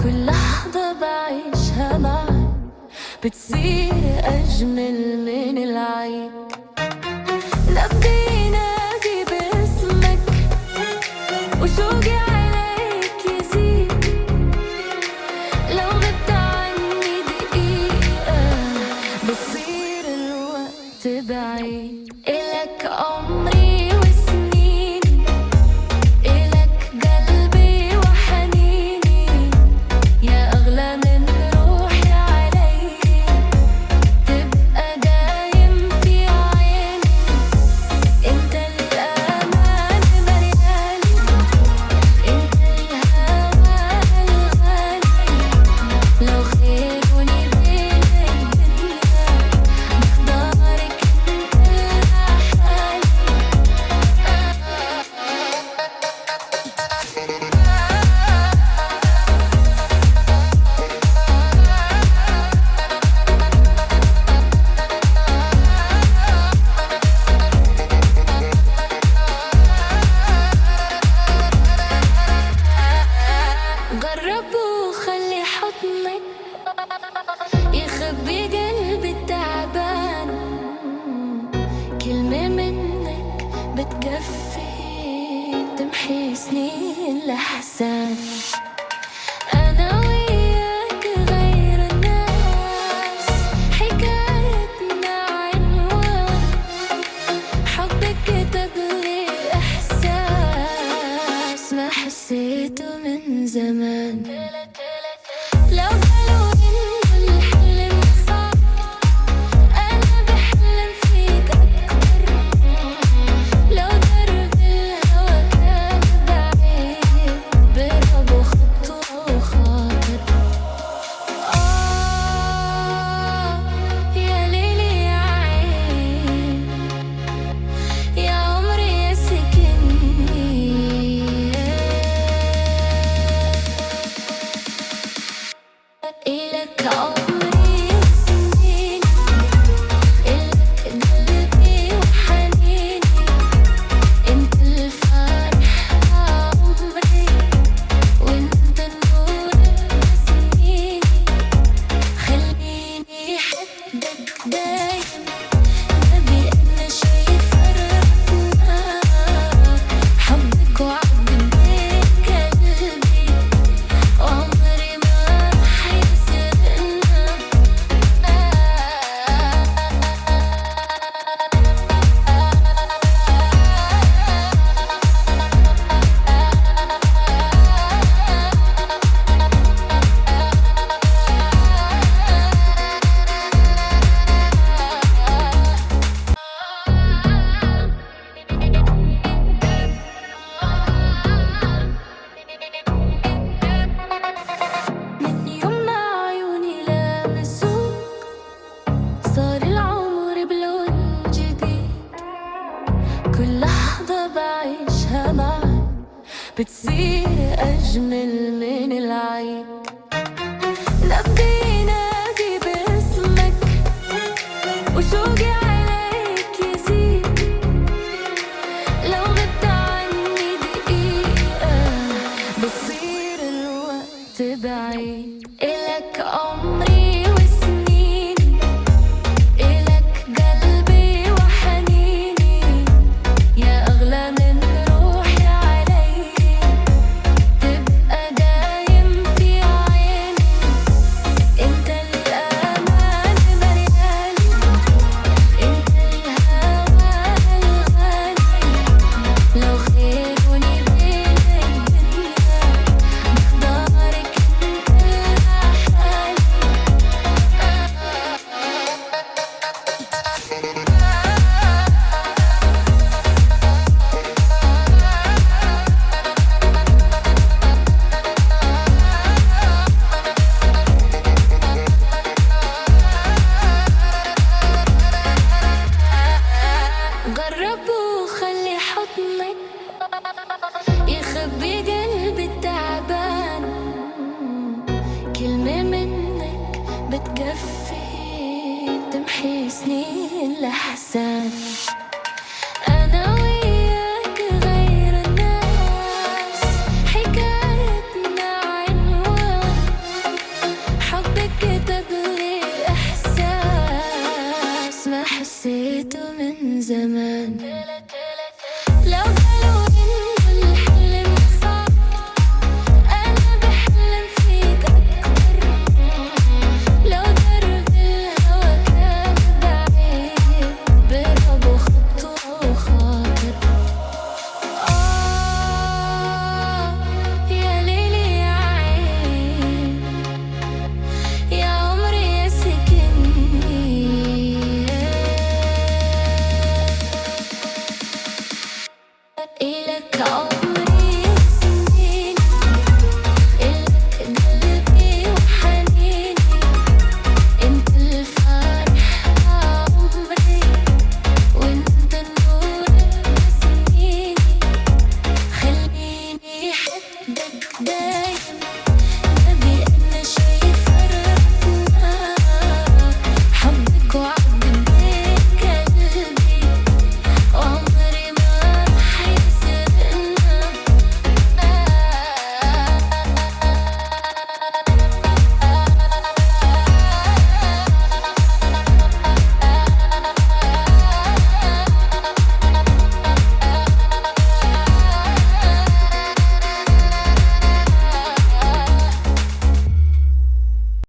كل لحظة بعيشها معاك بتصير أجمل من العيد. نبضي ينادي باسمك وشوقي عليك يزيد. لو غبت عني دقيقة بصير الوقت بعيد. إلك عمري وسنيني، إلك قلبي وحنيني، يا أغلى من روحي علي. تبقى دايم في عيني، انت الأمان ملياني، انت الهوى الغالي. لو خيروني بين الدنيا بختارك انت لحالي. جرب وخلي حضنك يخبي قلبي التعبان. كلمة منك بتكفي تمحي سنين الأحزان. أنا وياك غير الناس، حكايتنا عنوان حبك كتب لي إحساس ما حسيته من زمان. لو قالوا إنه الحلم صعب أنا بحلم فيك أكتر. لو درب الهوى كان بعيد برب وخطوة وخاطر. يا ليلي يا عين، يا عمري يا سكني. إلك عمري وسنيني، إلك قلبي وحنيني، انت الفرح عمري، وانت النور بسنيني. خليني حدك دايم، نبي أنا شي فرقنا. حبك وعد بين قلبي، وعمري ما رح يسرقنا. من يوم ما عيوني لامسوك صار العمر بلون جديد. كل لحظة بعيشها معاك بتصير أجمل من العيد. نبضي ينادي باسمك وشوقي عليك يزيد. لو غبت عني دقيقة بصير الوقت بعيد. إلك عمري وسنيني، إلك قلبي وحنيني، يا أغلى من روحي علي. تبقى دايم في عيني، انت الأمان ملياني، انت الهوى الغالي. لو خيروني بين الدنيا بختارك انت لحالي. جرب وخلي حضنك يخبي قلبي التعبان. كلمة منك بتكفي تمحي سنين الأحزان.